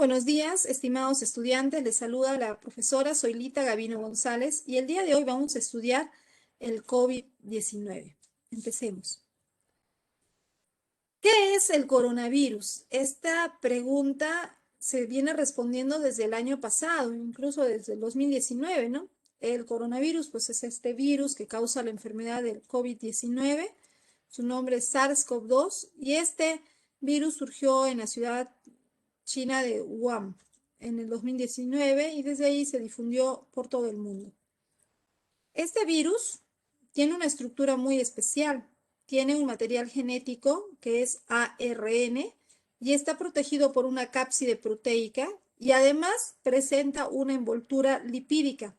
Buenos días, estimados estudiantes. Les saluda la profesora Zoilita Gavino González y el día de hoy vamos a estudiar el COVID-19. Empecemos. ¿Qué es el coronavirus? Esta pregunta se viene respondiendo desde el año pasado, incluso desde el 2019, ¿no? El coronavirus, pues es este virus que causa la enfermedad del COVID-19. Su nombre es SARS-CoV-2 y este virus surgió en la ciudad china de Wuhan en el 2019 y desde ahí se difundió por todo el mundo. Este virus tiene una estructura muy especial. Tiene un material genético que es ARN y está protegido por una cápside proteica y además presenta una envoltura lipídica,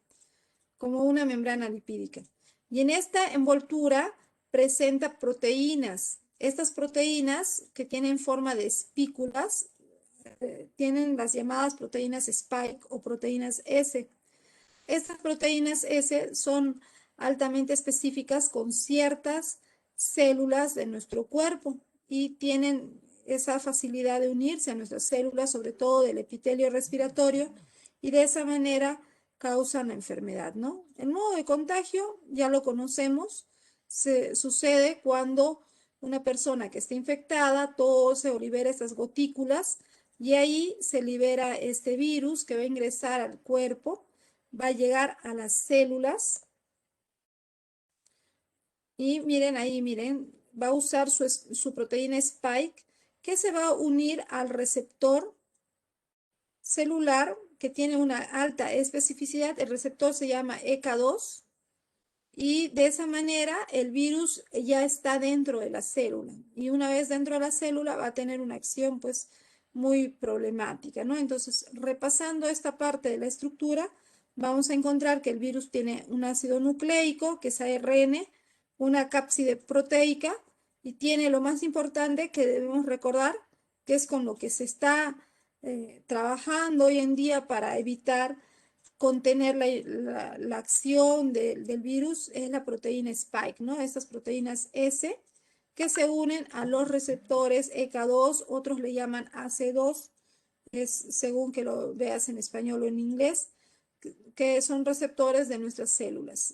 como una membrana lipídica. Y en esta envoltura presenta proteínas. Estas proteínas que tienen forma de espículas tienen las llamadas proteínas Spike o proteínas S. Estas proteínas S son altamente específicas con ciertas células de nuestro cuerpo y tienen esa facilidad de unirse a nuestras células, sobre todo del epitelio respiratorio, y de esa manera causan la enfermedad, ¿no? El modo de contagio ya lo conocemos, sucede cuando una persona que está infectada tose o libera estas gotículas y ahí se libera este virus que va a ingresar al cuerpo, va a llegar a las células y miren ahí, miren, va a usar su proteína Spike que se va a unir al receptor celular que tiene una alta especificidad. El receptor se llama ECA2 y de esa manera el virus ya está dentro de la célula y una vez dentro de la célula va a tener una acción pues muy problemática, ¿no? Entonces, repasando esta parte de la estructura, vamos a encontrar que el virus tiene un ácido nucleico, que es ARN, una cápside proteica y tiene lo más importante que debemos recordar, que es con lo que se está trabajando hoy en día para evitar contener la acción del virus, es la proteína Spike, ¿no? Estas proteínas S que se unen a los receptores ECA2, otros le llaman AC2, es según que lo veas en español o en inglés, que son receptores de nuestras células.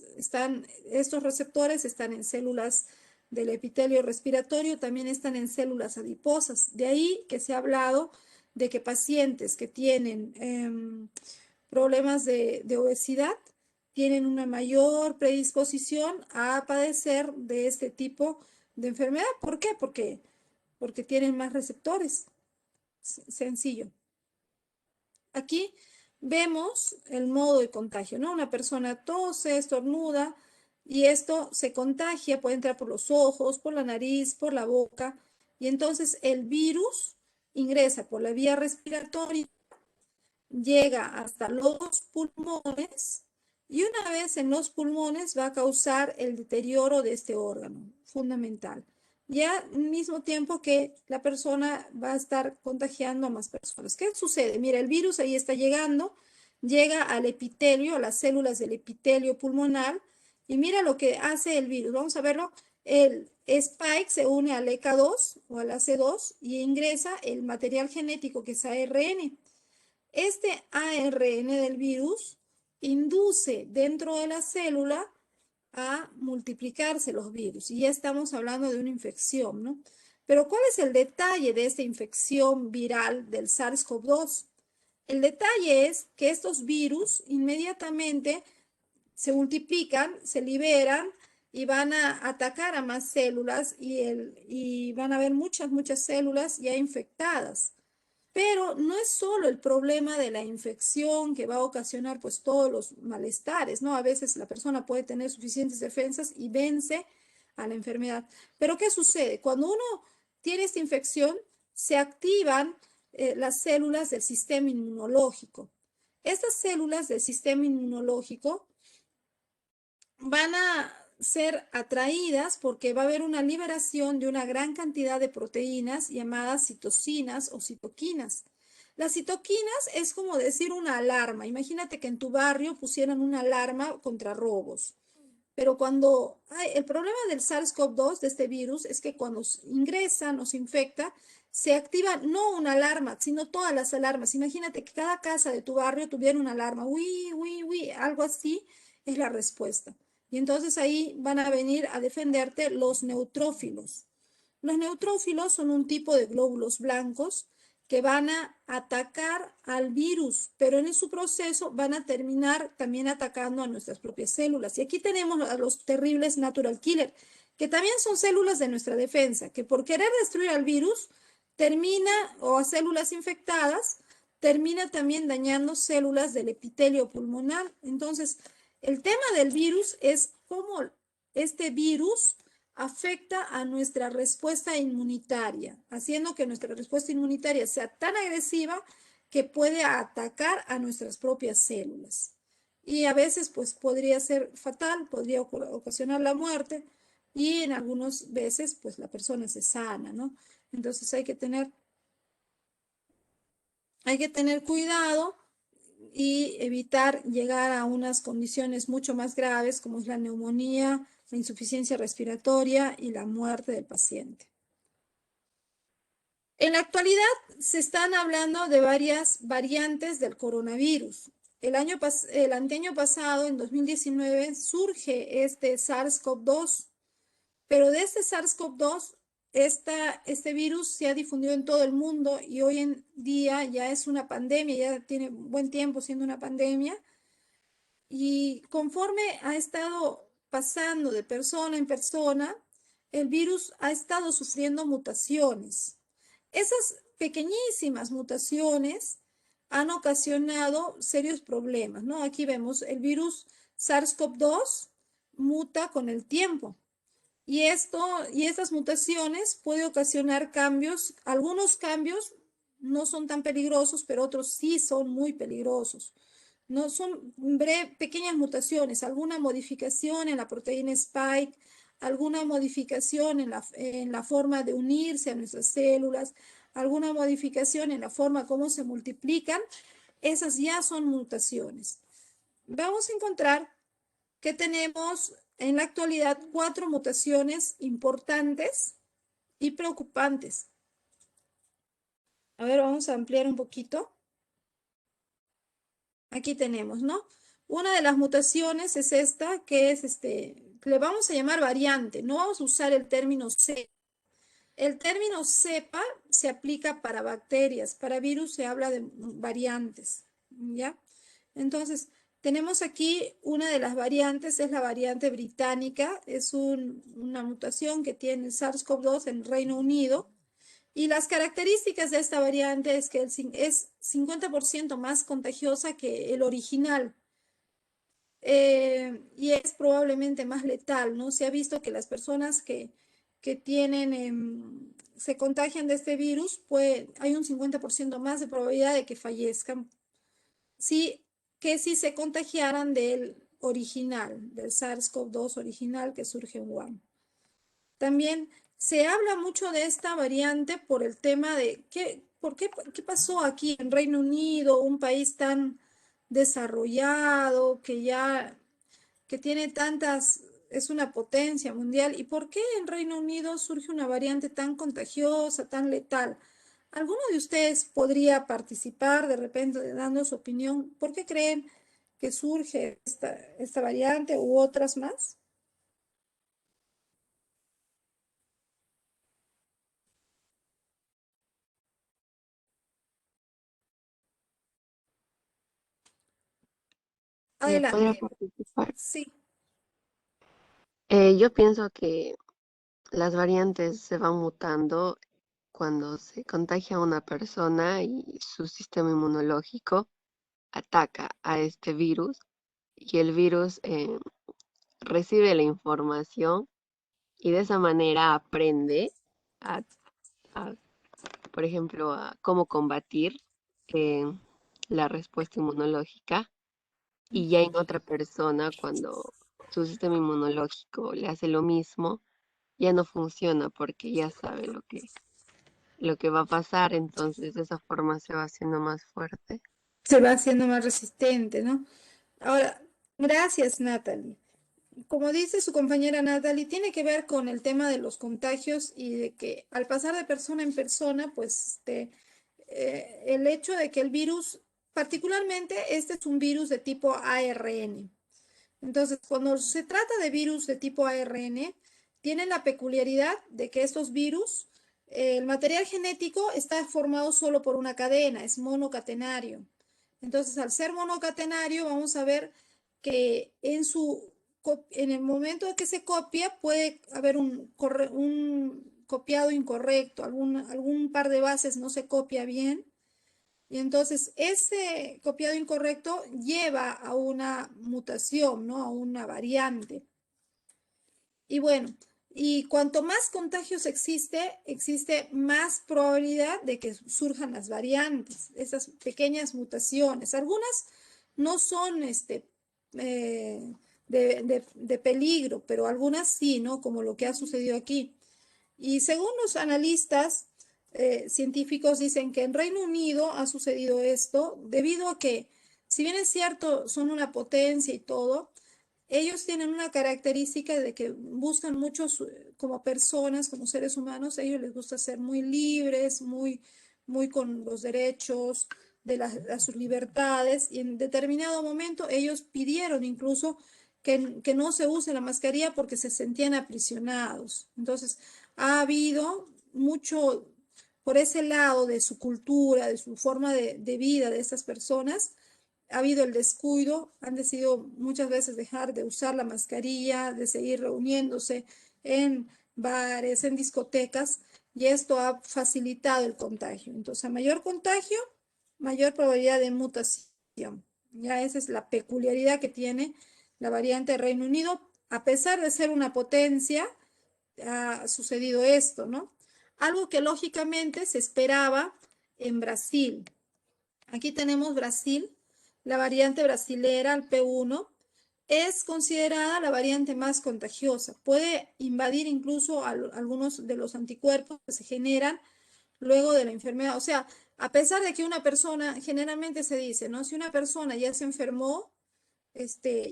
Estos receptores están en células del epitelio respiratorio, también están en células adiposas. De ahí que se ha hablado de que pacientes que tienen problemas de obesidad tienen una mayor predisposición a padecer de este tipo de enfermedad. ¿Por qué? Porque tienen más receptores. Sencillo. Aquí vemos el modo de contagio, ¿no? Una persona tose, estornuda y esto se contagia, puede entrar por los ojos, por la nariz, por la boca y entonces el virus ingresa por la vía respiratoria, llega hasta los pulmones y una vez en los pulmones va a causar el deterioro de este órgano fundamental. Ya al mismo tiempo que la persona va a estar contagiando a más personas. ¿Qué sucede? Mira, el virus ahí está llegando, llega al epitelio, a las células del epitelio pulmonar y mira lo que hace el virus. Vamos a verlo. El spike se une al ECA2 o al AC2 y ingresa el material genético que es ARN. Este ARN del virus induce dentro de la célula a multiplicarse los virus y ya estamos hablando de una infección, ¿no? Pero ¿cuál es el detalle de esta infección viral del SARS-CoV-2? El detalle es que estos virus inmediatamente se multiplican, se liberan y van a atacar a más células y van a haber muchas células ya infectadas. Pero no es solo el problema de la infección que va a ocasionar pues todos los malestares, ¿no? A veces la persona puede tener suficientes defensas y vence a la enfermedad. Pero ¿qué sucede? Cuando uno tiene esta infección, se activan las células del sistema inmunológico. Estas células del sistema inmunológico van a ser atraídas porque va a haber una liberación de una gran cantidad de proteínas llamadas citocinas o citoquinas. Las citoquinas es como decir una alarma. Imagínate que en tu barrio pusieran una alarma contra robos. Pero cuando hay, el problema del SARS-CoV-2, de este virus, es que cuando ingresa, nos infecta, se activa no una alarma, sino todas las alarmas. Imagínate que cada casa de tu barrio tuviera una alarma, uy, uy, uy, algo así es la respuesta. Y entonces ahí van a venir a defenderte los neutrófilos. Los neutrófilos son un tipo de glóbulos blancos que van a atacar al virus, pero en su proceso van a terminar también atacando a nuestras propias células. Y aquí tenemos a los terribles natural killer, que también son células de nuestra defensa, que por querer destruir al virus termina, o a células infectadas, termina también dañando células del epitelio pulmonar. Entonces, el tema del virus es cómo este virus afecta a nuestra respuesta inmunitaria, haciendo que nuestra respuesta inmunitaria sea tan agresiva que puede atacar a nuestras propias células. Y a veces, pues, podría ser fatal, podría ocasionar la muerte, y en algunas veces, pues, la persona se sana, ¿no? Entonces hay que tener cuidado y evitar llegar a unas condiciones mucho más graves como es la neumonía, la insuficiencia respiratoria y la muerte del paciente. En la actualidad se están hablando de varias variantes del coronavirus. El anteaño pasado, en 2019, surge este SARS-CoV-2, pero de este SARS-CoV-2, este virus se ha difundido en todo el mundo y hoy en día ya es una pandemia, ya tiene buen tiempo siendo una pandemia. Y conforme ha estado pasando de persona en persona, el virus ha estado sufriendo mutaciones. Esas pequeñísimas mutaciones han ocasionado serios problemas, ¿no? Aquí vemos el virus SARS-CoV-2 muta con el tiempo. Y estas mutaciones pueden ocasionar cambios. Algunos cambios no son tan peligrosos, pero otros sí son muy peligrosos. No son pequeñas mutaciones, alguna modificación en la proteína Spike, alguna modificación en la forma de unirse a nuestras células, alguna modificación en la forma como se multiplican, esas ya son mutaciones. Vamos a encontrar que tenemos en la actualidad 4 mutaciones importantes y preocupantes. A ver, vamos a ampliar un poquito. Aquí tenemos, ¿no? Una de las mutaciones es esta, que es le vamos a llamar variante. No vamos a usar el término cepa. El término cepa se aplica para bacterias, para virus se habla de variantes, ¿ya? Entonces, tenemos aquí una de las variantes, es la variante británica, es una mutación que tiene el SARS-CoV-2 en Reino Unido. Y las características de esta variante es que es 50% más contagiosa que el original. Y es probablemente más letal, ¿no? Se ha visto que las personas que se contagian de este virus, pues hay un 50% más de probabilidad de que fallezcan, sí, que si se contagiaran del original, del SARS-CoV-2 original que surge en Wuhan. También se habla mucho de esta variante por el tema de qué pasó aquí en Reino Unido, un país tan desarrollado, que tiene tantas, es una potencia mundial, y por qué en Reino Unido surge una variante tan contagiosa, tan letal. ¿Alguno de ustedes podría participar de repente dando su opinión? ¿Por qué creen que surge esta variante u otras más? Podría Adelante. participar. Sí. Yo pienso que las variantes se van mutando cuando se contagia una persona y su sistema inmunológico ataca a este virus y el virus recibe la información y de esa manera aprende a, a, por ejemplo, a cómo combatir eh, la respuesta inmunológica. Y ya en otra persona, cuando su sistema inmunológico le hace lo mismo, ya no funciona porque ya sabe lo que va a pasar, entonces de esa forma se va haciendo más fuerte. Se va haciendo más resistente, ¿no? Ahora, gracias, Natalie. como dice su compañera Natalie, tiene que ver con el tema de los contagios y de que al pasar de persona en persona, pues el hecho de que el virus, particularmente este es un virus de tipo ARN. Entonces, cuando se trata de virus de tipo ARN, tienen la peculiaridad de que estos virus, el material genético está formado solo por una cadena, es monocatenario. Entonces, al ser monocatenario, vamos a ver que en el momento de que se copia puede haber un copiado incorrecto, algún par de bases no se copia bien. Y entonces ese copiado incorrecto lleva a una mutación, ¿no? A una variante. Y bueno, y cuanto más contagios existe más probabilidad de que surjan las variantes, esas pequeñas mutaciones. Algunas no son de peligro, pero algunas sí, ¿no? Como lo que ha sucedido aquí. Y según los analistas científicos dicen que en Reino Unido ha sucedido esto debido a que, si bien es cierto, son una potencia y todo, ellos tienen una característica de que buscan muchos, como personas, como seres humanos, a ellos les gusta ser muy libres, muy con los derechos a sus libertades, y en determinado momento ellos pidieron incluso que no se use la mascarilla porque se sentían aprisionados. Entonces, ha habido mucho por ese lado de su cultura, de su forma de vida de estas personas, ha habido el descuido, han decidido muchas veces dejar de usar la mascarilla, de seguir reuniéndose en bares, en discotecas, y esto ha facilitado el contagio. Entonces, a mayor contagio, mayor probabilidad de mutación. Ya esa es la peculiaridad que tiene la variante de Reino Unido. A pesar de ser una potencia, ha sucedido esto, ¿no? Algo que lógicamente se esperaba en Brasil. Aquí tenemos Brasil, la variante brasilera, el P1, es considerada la variante más contagiosa. Puede invadir incluso algunos de los anticuerpos que se generan luego de la enfermedad. O sea, a pesar de que una persona, generalmente se dice, ¿no? Si una persona ya se enfermó,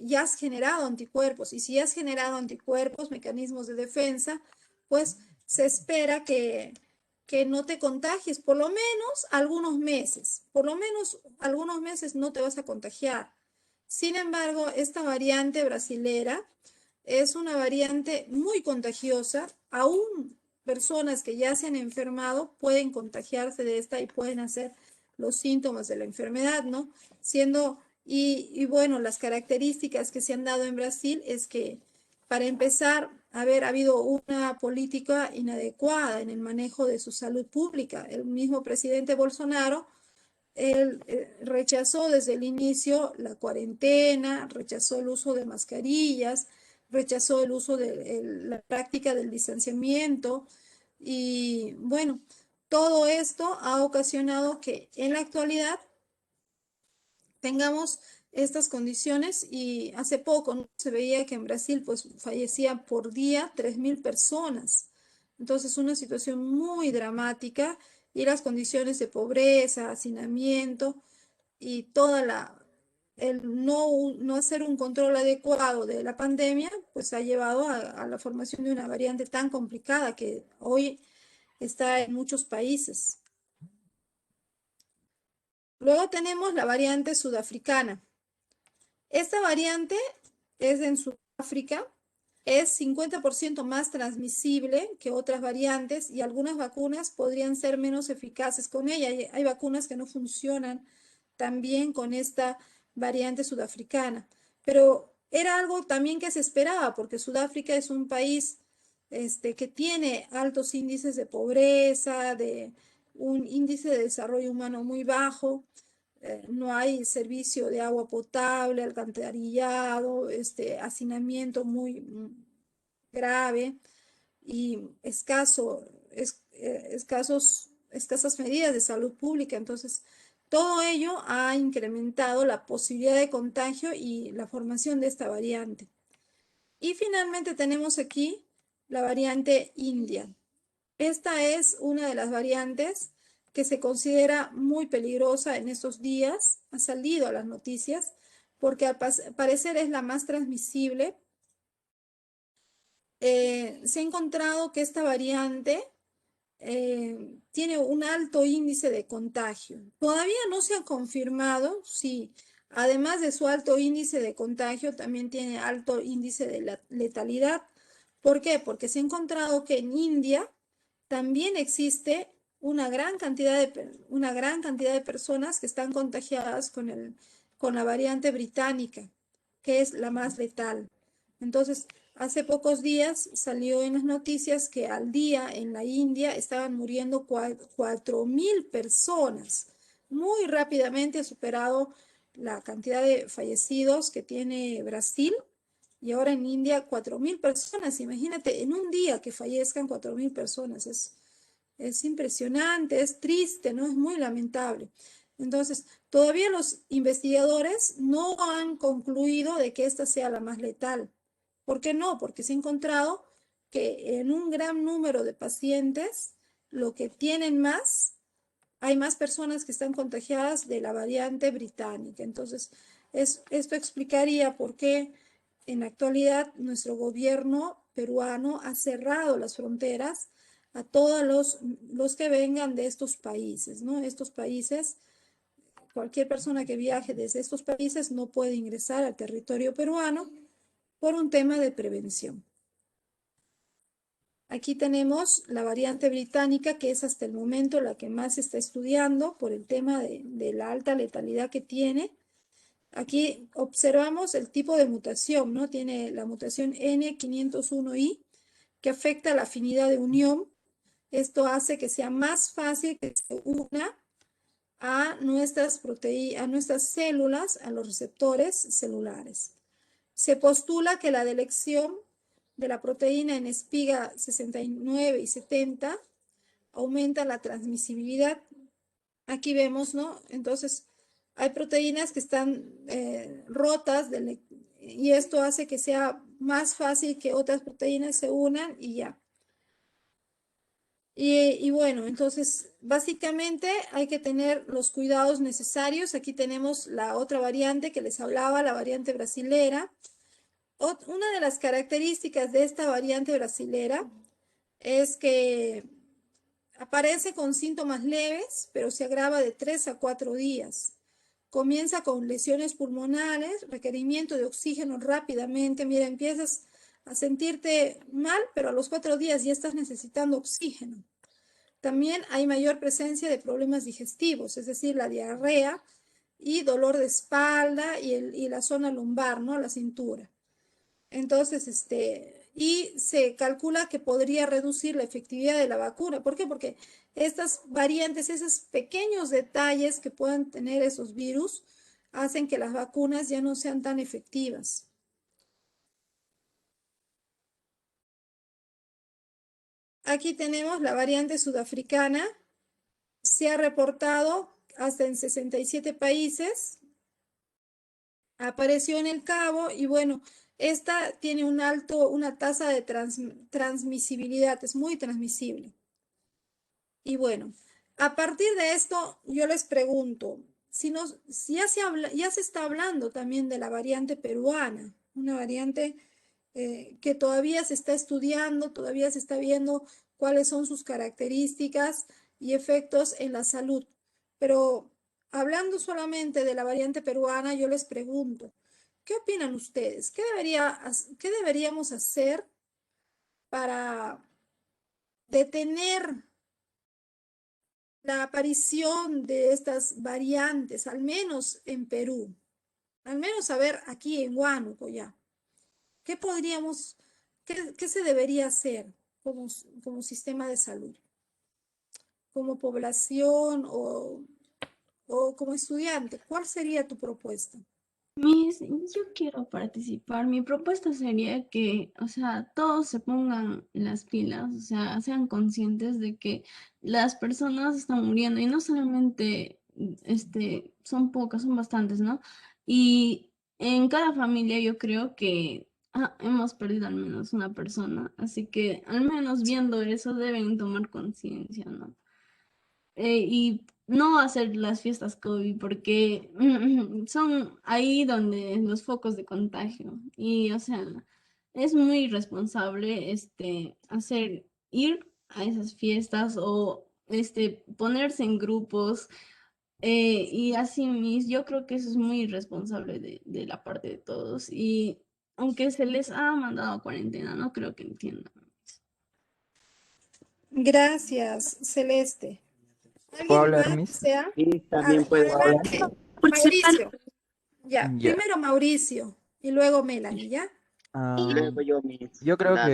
ya has generado anticuerpos, y si has generado anticuerpos, mecanismos de defensa, pues se espera que no te contagies por lo menos algunos meses, por lo menos algunos meses no te vas a contagiar. Sin embargo, esta variante brasilera es una variante muy contagiosa, aún personas que ya se han enfermado pueden contagiarse de esta y pueden hacer los síntomas de la enfermedad, ¿no? Bueno, las características que se han dado en Brasil es que, para empezar, ha habido una política inadecuada en el manejo de su salud pública. El mismo presidente Bolsonaro, él rechazó desde el inicio la cuarentena, rechazó el uso de mascarillas, rechazó el uso de la práctica del distanciamiento, y bueno, todo esto ha ocasionado que en la actualidad tengamos estas condiciones. Y hace poco, ¿no?, se veía que en Brasil pues fallecían por día 3.000 personas. Entonces, una situación muy dramática, y las condiciones de pobreza, hacinamiento y el no hacer un control adecuado de la pandemia, pues ha llevado a la formación de una variante tan complicada que hoy está en muchos países. Luego tenemos la variante sudafricana. Esta variante es en Sudáfrica, es 50% más transmisible que otras variantes, y algunas vacunas podrían ser menos eficaces con ella. Hay vacunas que no funcionan tan bien con esta variante sudafricana, pero era algo también que se esperaba, porque Sudáfrica es un país que tiene altos índices de pobreza, de un índice de desarrollo humano muy bajo. No hay servicio de agua potable, alcantarillado, hacinamiento muy grave, y escasas medidas de salud pública. Entonces, todo ello ha incrementado la posibilidad de contagio y la formación de esta variante. Y finalmente tenemos aquí la variante India. Esta es una de las variantes que se considera muy peligrosa en estos días. Ha salido a las noticias porque al parecer es la más transmisible, se ha encontrado que esta variante tiene un alto índice de contagio. Todavía no se ha confirmado si, además de su alto índice de contagio, también tiene alto índice de letalidad. ¿Por qué? Porque se ha encontrado que en India también existe una gran cantidad de personas que están contagiadas con la variante británica, que es la más letal. Entonces, hace pocos días salió en las noticias que al día en la India estaban muriendo 4.000 personas. Muy rápidamente ha superado la cantidad de fallecidos que tiene Brasil y ahora en India 4.000 personas. Imagínate, en un día que fallezcan 4.000 personas. Es impresionante, es triste, ¿no? Es muy lamentable. Entonces, todavía los investigadores no han concluido de que esta sea la más letal. ¿Por qué no? Porque se ha encontrado que en un gran número de pacientes, lo que tienen más, hay más personas que están contagiadas de la variante británica. Entonces, esto explicaría por qué en la actualidad nuestro gobierno peruano ha cerrado las fronteras a todos los que vengan de estos países, ¿no? Estos países, cualquier persona que viaje desde estos países no puede ingresar al territorio peruano por un tema de prevención. Aquí tenemos la variante británica, que es hasta el momento la que más se está estudiando por el tema de la alta letalidad que tiene. Aquí observamos el tipo de mutación, ¿no? Tiene la mutación N501I, que afecta la afinidad de unión. Esto hace que sea más fácil que se una a nuestras a nuestras células, a los receptores celulares. Se postula que la delección de la proteína en espiga 69 y 70 aumenta la transmisibilidad. Aquí vemos, ¿no? Entonces, hay proteínas que están rotas y esto hace que sea más fácil que otras proteínas se unan y ya. Y bueno, entonces básicamente hay que tener los cuidados necesarios. Aquí tenemos la otra variante que les hablaba, la variante brasilera. Una de las características de esta variante brasilera es que aparece con síntomas leves, pero se agrava de 3 a 4 días. Comienza con lesiones pulmonares, requerimiento de oxígeno rápidamente. Mira, empiezas a sentirte mal, pero a los 4 días ya estás necesitando oxígeno. También hay mayor presencia de problemas digestivos, es decir, la diarrea y dolor de espalda y la zona lumbar, ¿no? La cintura. Entonces, y se calcula que podría reducir la efectividad de la vacuna. ¿Por qué? Porque estas variantes, esos pequeños detalles que puedan tener esos virus, hacen que las vacunas ya no sean tan efectivas. Aquí tenemos la variante sudafricana. Se ha reportado hasta en 67 países. Apareció en el Cabo y bueno, esta tiene una tasa de transmisibilidad, es muy transmisible. Y bueno, a partir de esto, yo les pregunto, si ya se está hablando también de la variante peruana, una variante que todavía se está estudiando, todavía se está viendo cuáles son sus características y efectos en la salud. Pero hablando solamente de la variante peruana, yo les pregunto, ¿qué opinan ustedes? ¿Qué deberíamos hacer para detener la aparición de estas variantes, al menos en Perú, al menos a ver aquí en Huánuco ya? ¿Qué podríamos, qué se debería hacer como sistema de salud, como población o como estudiante? ¿Cuál sería tu propuesta? Yo quiero participar. Mi propuesta sería que, o sea, todos se pongan las pilas, o sea, sean conscientes de que las personas están muriendo y no solamente, son pocas, son bastantes, ¿no? Y en cada familia yo creo que hemos perdido al menos una persona, así que al menos viendo eso deben tomar conciencia, ¿no? Y no hacer las fiestas COVID porque son ahí donde los focos de contagio. Y, o sea, es muy irresponsable ir a esas fiestas o ponerse en grupos y así mis, yo creo que eso es muy irresponsable de la parte de todos y aunque se les ha mandado a cuarentena, no creo que entiendan. Gracias, Celeste. ¿Puedo ¿Alguien hablar, más Miss? desea? Sí, también puedo hablar. Adelante, Participar. Mauricio. Ya, Ya. primero Mauricio y luego Melanie, ¿ya? Ah, Luego yo mis. yo creo Dale.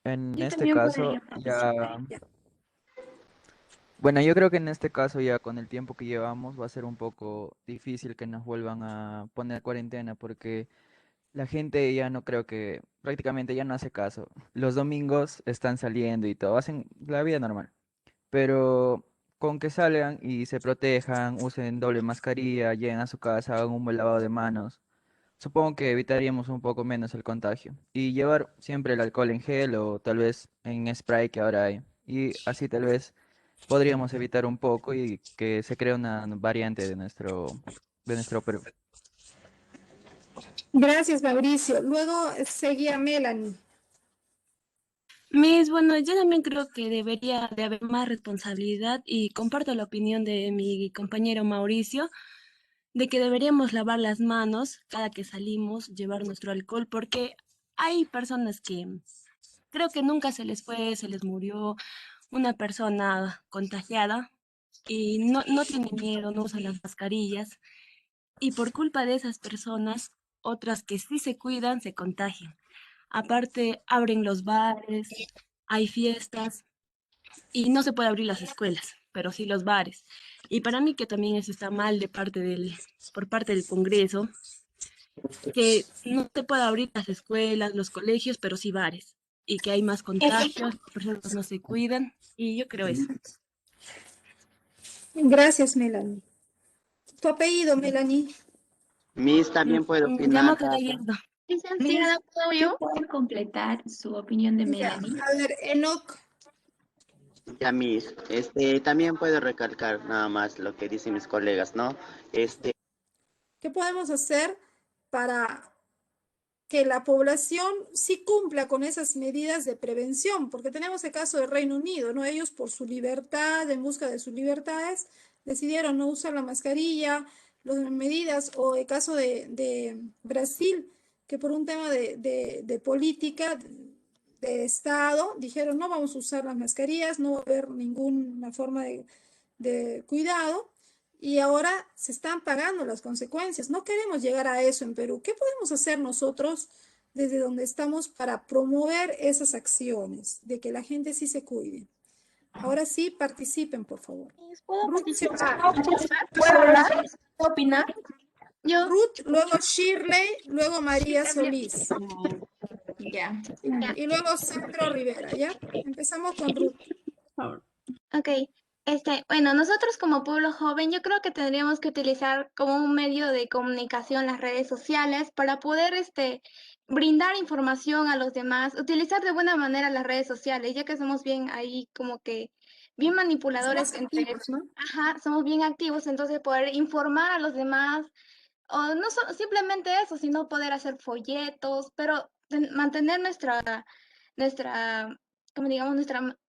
que en Yo este también caso podría participar. ya, bueno, yo creo que en este caso ya con el tiempo que llevamos va a ser un poco difícil que nos vuelvan a poner cuarentena porque la gente ya no creo que prácticamente ya no hace caso. Los domingos están saliendo y todo, hacen la vida normal. Pero con que salgan y se protejan, usen doble mascarilla, lleguen a su casa, hagan un buen lavado de manos, supongo que evitaríamos un poco menos el contagio. Y llevar siempre el alcohol en gel o tal vez en spray que ahora hay. Y así tal vez podríamos evitar un poco y que se cree una variante de nuestro Perú. Gracias, Mauricio. Luego seguía Melanie. Miss, bueno, yo también creo que debería de haber más responsabilidad y comparto la opinión de mi compañero Mauricio de que deberíamos lavar las manos cada que salimos, llevar nuestro alcohol, porque hay personas que creo que nunca se les murió una persona contagiada y no tiene miedo, no usan las mascarillas y por culpa de esas personas, otras que sí se cuidan se contagian. Aparte, abren los bares, hay fiestas y no se puede abrir las escuelas, pero sí los bares. Y para mí que también eso está mal por parte del Congreso, que no se puede abrir las escuelas, los colegios, pero sí bares. Y que hay más contagios, las personas no se cuidan. Y yo creo eso. Gracias, Melanie. ¿Tu apellido, Melanie? Mis también puedo Llamo opinar. Gallardo. Licenciada, ¿puedo yo poder completar su opinión de Ya, Melanie? a ver, Enoch. Ya mis. También puedo recalcar nada más lo que dicen mis colegas, ¿no? ¿Qué podemos hacer para que la población sí cumpla con esas medidas de prevención? Porque tenemos el caso del Reino Unido, ¿no? Ellos por su libertad, en busca de sus libertades, decidieron no usar la mascarilla, las medidas, o el caso de Brasil, que por un tema de política de Estado, dijeron no vamos a usar las mascarillas, no va a haber ninguna forma de cuidado. Y ahora se están pagando las consecuencias. No queremos llegar a eso en Perú. ¿Qué podemos hacer nosotros desde donde estamos para promover esas acciones, de que la gente sí se cuide? Ahora sí, participen, por favor. ¿Puedo Ruth, participar? ¿Puedo hablar? ¿Puedo opinar? Yo, Ruth, luego Shirley, luego María Solís. ya. Y luego Centro Rivera, ¿ya? Empezamos con Ruth. Por favor. Ok, bueno, nosotros como pueblo joven, yo creo que tendríamos que utilizar como un medio de comunicación las redes sociales para poder, brindar información a los demás, utilizar de buena manera las redes sociales, ya que somos bien ahí como que bien manipuladores Somos entre, activos, ¿no? ajá, somos bien activos, entonces poder informar a los demás, o no simplemente eso, sino poder hacer folletos, pero mantener nuestra, como digamos,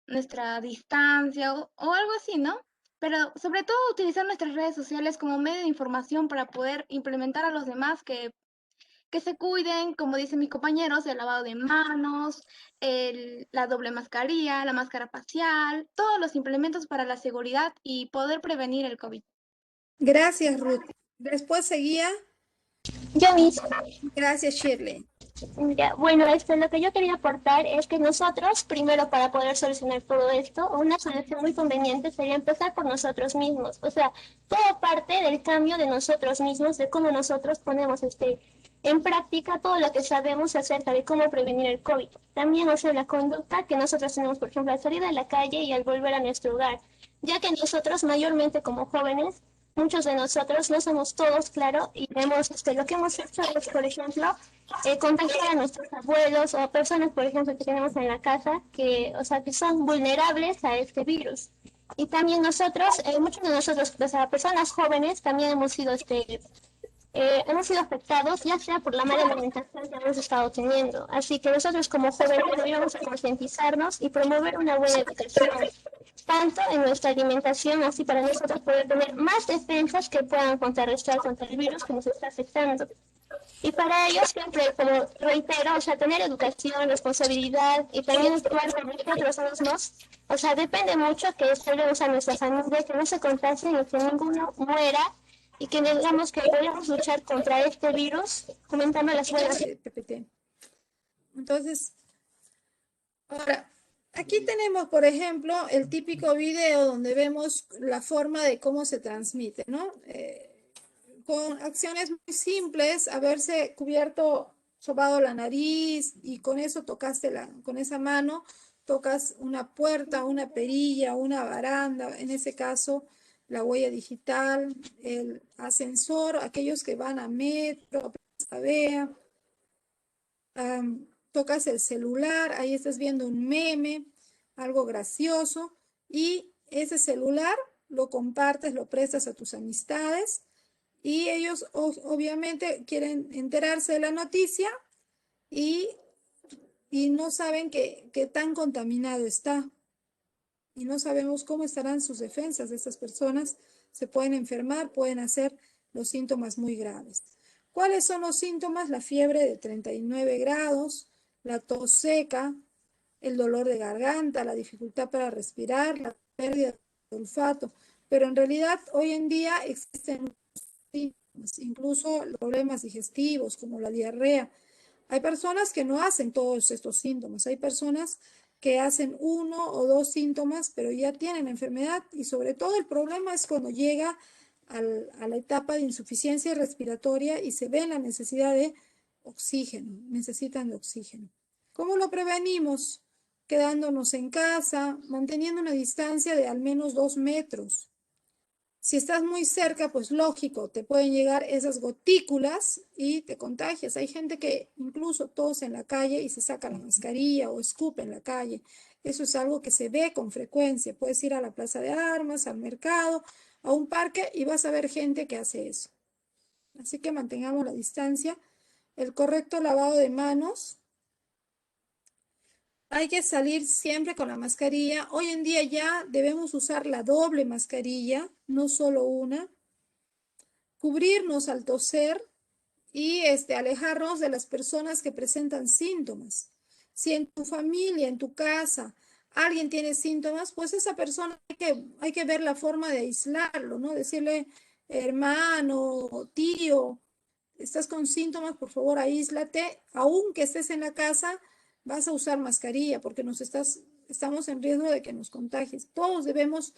nuestra distancia o algo así, ¿no? Pero sobre todo utilizar nuestras redes sociales como medio de información para poder implementar a los demás que se cuiden, como dicen mis compañeros, el lavado de manos, la doble mascarilla, la máscara facial, todos los implementos para la seguridad y poder prevenir el COVID. Gracias, Ruth. Después seguía. Yo mismo. Gracias, Shirley. Ya, bueno, lo que yo quería aportar es que nosotros, primero para poder solucionar todo esto, una solución muy conveniente sería empezar por nosotros mismos. O sea, todo parte del cambio de nosotros mismos, de cómo nosotros ponemos en práctica todo lo que sabemos acerca de cómo prevenir el COVID. También, o sea, la conducta que nosotros tenemos, por ejemplo, al salir a la calle y al volver a nuestro hogar, ya que nosotros mayormente como jóvenes, muchos de nosotros no somos todos, claro, y vemos lo que hemos hecho es, por ejemplo, contagiar a nuestros abuelos o personas, por ejemplo, que tenemos en la casa, que, o sea, que son vulnerables a este virus. Y también nosotros, muchos de nosotros, o sea, personas jóvenes, también hemos sido hemos sido afectados ya sea por la mala alimentación que hemos estado teniendo. Así que nosotros como jóvenes debemos concientizarnos y promover una buena educación, tanto en nuestra alimentación, así para nosotros poder tener más defensas que puedan contrarrestar contra el virus que nos está afectando. Y para ello siempre, como reitero, o sea, tener educación, responsabilidad y también actuar con nosotros mismos, o sea, depende mucho que esperemos a nuestra familia que no se contagien y que ninguno muera y que digamos que podemos luchar contra este virus comentando las buenas. PPT. Entonces, ahora, aquí tenemos, por ejemplo, el típico video donde vemos la forma de cómo se transmite, ¿no? Con acciones muy simples, haberse cubierto, sobado la nariz y con eso tocaste con esa mano, tocas una puerta, una perilla, una baranda, en ese caso, la huella digital, el ascensor, aquellos que van a metro, a vea, tocas el celular, ahí estás viendo un meme, algo gracioso, y ese celular lo compartes, lo prestas a tus amistades, y ellos obviamente quieren enterarse de la noticia y no saben qué tan contaminado está. Y no sabemos cómo estarán sus defensas de estas personas. Se pueden enfermar, pueden hacer los síntomas muy graves. ¿Cuáles son los síntomas? La fiebre de 39 grados, la tos seca, el dolor de garganta, la dificultad para respirar, la pérdida de olfato. Pero en realidad hoy en día existen síntomas, incluso problemas digestivos como la diarrea. Hay personas que no hacen todos estos síntomas, hay personas que hacen 1 o 2 síntomas, pero ya tienen enfermedad y sobre todo el problema es cuando llega a la etapa de insuficiencia respiratoria y se ve la necesidad de oxígeno, necesitan de oxígeno. ¿Cómo lo prevenimos? Quedándonos en casa, manteniendo una distancia de al menos 2 metros. Si estás muy cerca, pues lógico, te pueden llegar esas gotículas y te contagias. Hay gente que incluso tose en la calle y se saca la mascarilla o escupe en la calle. Eso es algo que se ve con frecuencia. Puedes ir a la plaza de armas, al mercado, a un parque y vas a ver gente que hace eso. Así que mantengamos la distancia. El correcto lavado de manos. Hay que salir siempre con la mascarilla. Hoy en día ya debemos usar la doble mascarilla, no solo una. Cubrirnos al toser y alejarnos de las personas que presentan síntomas. Si en tu familia, en tu casa, alguien tiene síntomas, pues esa persona hay que ver la forma de aislarlo, ¿no? Decirle, hermano, tío, estás con síntomas, por favor, aíslate. Aunque estés en la casa, vas a usar mascarilla porque estamos en riesgo de que nos contagies. Todos debemos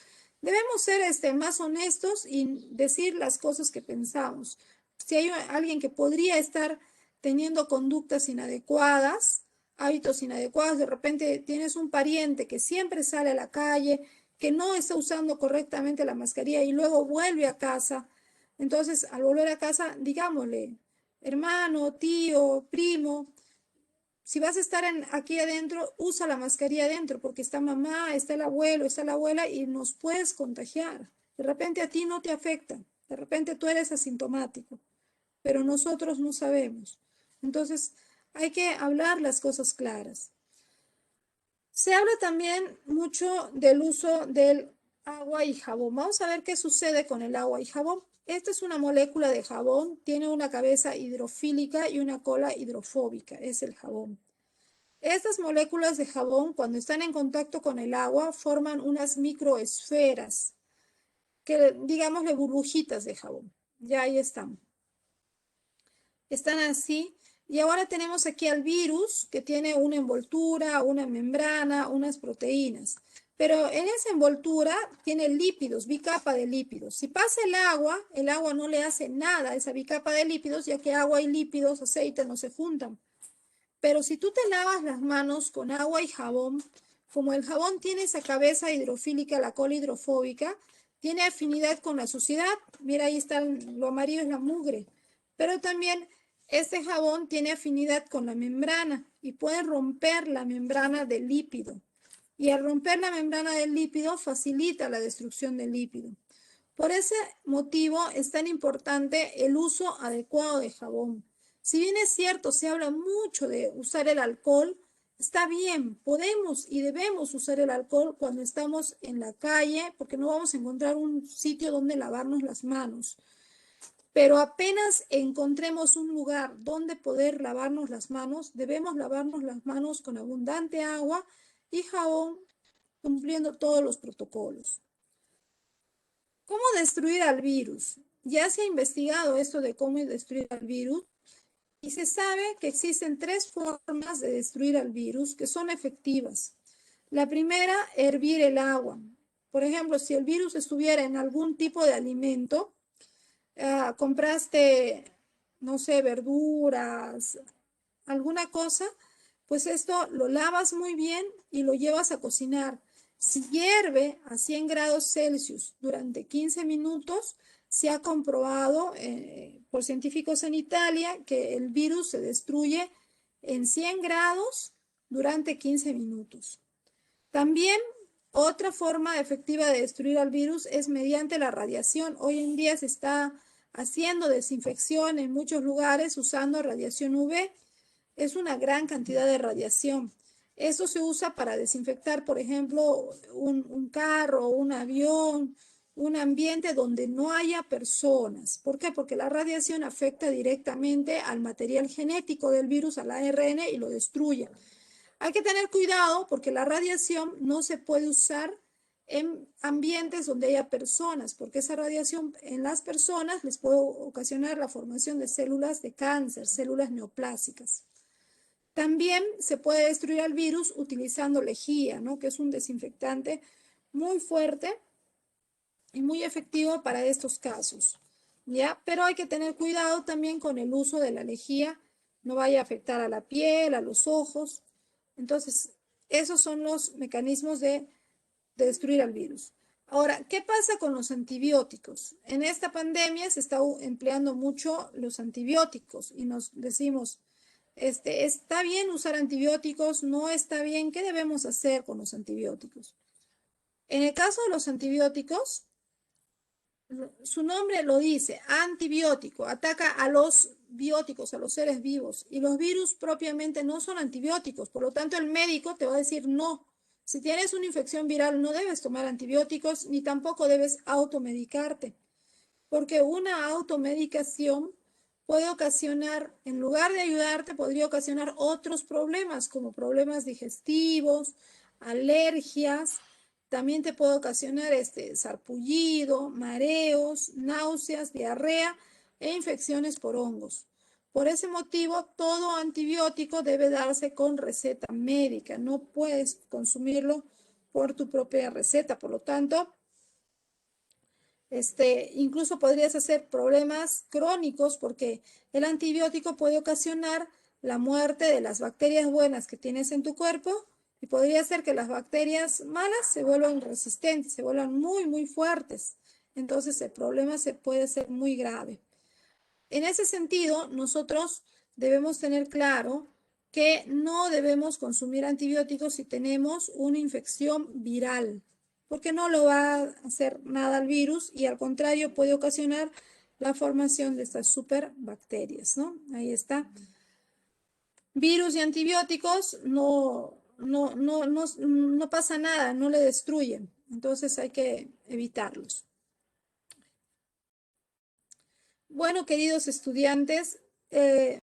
ser más honestos y decir las cosas que pensamos. Si hay alguien que podría estar teniendo conductas inadecuadas, hábitos inadecuados, de repente tienes un pariente que siempre sale a la calle, que no está usando correctamente la mascarilla y luego vuelve a casa. Entonces, al volver a casa, digámosle, hermano, tío, primo, si vas a estar aquí adentro, usa la mascarilla adentro, porque está mamá, está el abuelo, está la abuela y nos puedes contagiar. De repente a ti no te afecta, de repente tú eres asintomático, pero nosotros no sabemos. Entonces, hay que hablar las cosas claras. Se habla también mucho del uso del agua y jabón. Vamos a ver qué sucede con el agua y jabón. Esta es una molécula de jabón, tiene una cabeza hidrofílica y una cola hidrofóbica, es el jabón. Estas moléculas de jabón, cuando están en contacto con el agua, forman unas microesferas, que digámosle burbujitas de jabón. Ya ahí están. Están así. Y ahora tenemos aquí al virus, que tiene una envoltura, una membrana, unas proteínas. Pero en esa envoltura tiene lípidos, bicapa de lípidos. Si pasa el agua no le hace nada a esa bicapa de lípidos, ya que agua y lípidos, aceite, no se juntan. Pero si tú te lavas las manos con agua y jabón, como el jabón tiene esa cabeza hidrofílica, la cola hidrofóbica, tiene afinidad con la suciedad. Mira, ahí está lo amarillo, es la mugre. Pero también este jabón tiene afinidad con la membrana y puede romper la membrana del lípido. Y al romper la membrana del lípido facilita la destrucción del lípido. Por ese motivo es tan importante el uso adecuado de jabón. Si bien es cierto, se habla mucho de usar el alcohol, está bien, podemos y debemos usar el alcohol cuando estamos en la calle, porque no vamos a encontrar un sitio donde lavarnos las manos. Pero apenas encontremos un lugar donde poder lavarnos las manos, debemos lavarnos las manos con abundante agua y jabón, cumpliendo todos los protocolos. ¿Cómo destruir al virus? Ya se ha investigado esto de cómo destruir al virus y se sabe que existen 3 formas de destruir al virus que son efectivas. La primera, hervir el agua. Por ejemplo, si el virus estuviera en algún tipo de alimento, compraste, no sé, verduras, alguna cosa, pues esto lo lavas muy bien y lo llevas a cocinar. Si hierve a 100 grados Celsius durante 15 minutos, se ha comprobado por científicos en Italia que el virus se destruye en 100 grados durante 15 minutos. También otra forma efectiva de destruir al virus es mediante la radiación. Hoy en día se está haciendo desinfección en muchos lugares usando radiación UV. Es una gran cantidad de radiación. Esto se usa para desinfectar, por ejemplo, un carro, un avión, un ambiente donde no haya personas. ¿Por qué? Porque la radiación afecta directamente al material genético del virus, al ARN, y lo destruye. Hay que tener cuidado porque la radiación no se puede usar en ambientes donde haya personas, porque esa radiación en las personas les puede ocasionar la formación de células de cáncer, células neoplásicas. También se puede destruir al virus utilizando lejía, ¿no? Que es un desinfectante muy fuerte y muy efectivo para estos casos, ¿ya? Pero hay que tener cuidado también con el uso de la lejía, no vaya a afectar a la piel, a los ojos. Entonces, esos son los mecanismos de destruir al virus. Ahora, ¿qué pasa con los antibióticos? En esta pandemia se está empleando mucho los antibióticos y nos decimos, ¿está bien usar antibióticos? ¿No está bien? ¿Qué debemos hacer con los antibióticos? En el caso de los antibióticos, su nombre lo dice, antibiótico, ataca a los bióticos, a los seres vivos, y los virus propiamente no son antibióticos, por lo tanto el médico te va a decir no. Si tienes una infección viral no debes tomar antibióticos ni tampoco debes automedicarte, porque una automedicación puede ocasionar, en lugar de ayudarte, podría ocasionar otros problemas como problemas digestivos, alergias. También te puede ocasionar sarpullido, mareos, náuseas, diarrea e infecciones por hongos. Por ese motivo, todo antibiótico debe darse con receta médica. No puedes consumirlo por tu propia receta. Por lo tanto, incluso podrías hacer problemas crónicos porque el antibiótico puede ocasionar la muerte de las bacterias buenas que tienes en tu cuerpo y podría ser que las bacterias malas se vuelvan resistentes, se vuelvan muy, muy fuertes. Entonces el problema puede ser muy grave. En ese sentido, nosotros debemos tener claro que no debemos consumir antibióticos si tenemos una infección viral, porque no lo va a hacer nada al virus y al contrario puede ocasionar la formación de estas superbacterias, ¿no? Ahí está. Virus y antibióticos no pasa nada, no le destruyen, entonces hay que evitarlos. Bueno, queridos estudiantes,